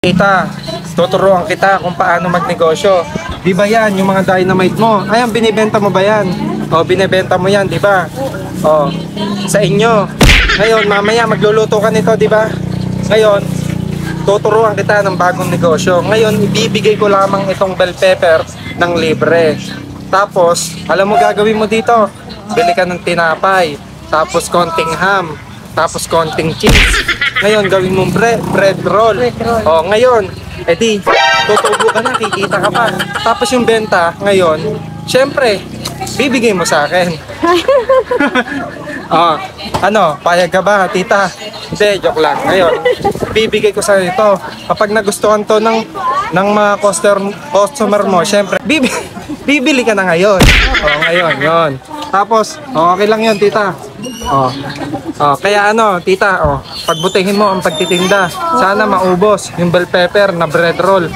Tita, tuturuan kita kung paano magnegosyo. Di ba yan, yung mga dynamite mo? Ayan, binibenta mo ba yan? O, binibenta mo yan, di ba? O, sa inyo. Ngayon, mamaya magluluto ka nito, di ba? Ngayon, tuturuan kita ng bagong negosyo. Ngayon, ibibigay ko lamang itong bell pepper ng libre. Tapos, alam mo gagawin mo dito? Bili ka ng tinapay, tapos konting ham, tapos konting cheese. Ngayon, gawin mong bread roll. O, ngayon, edi, tutubo ka na, kikita ka pa. Tapos yung benta, ngayon, syempre, bibigay mo sa akin. O, ano, payag ka ba, tita? Hindi, joke lang. Ngayon, bibigay ko sa ito. Kapag nagustuhan to ng mga customer mo, syempre, bibili ka na ngayon. O, ngayon, yon. Tapos, okay lang yun, tita. Kaya ano, tita, pagbutihin mo ang pagtitinda. Sana maubos yung bell pepper na bread roll.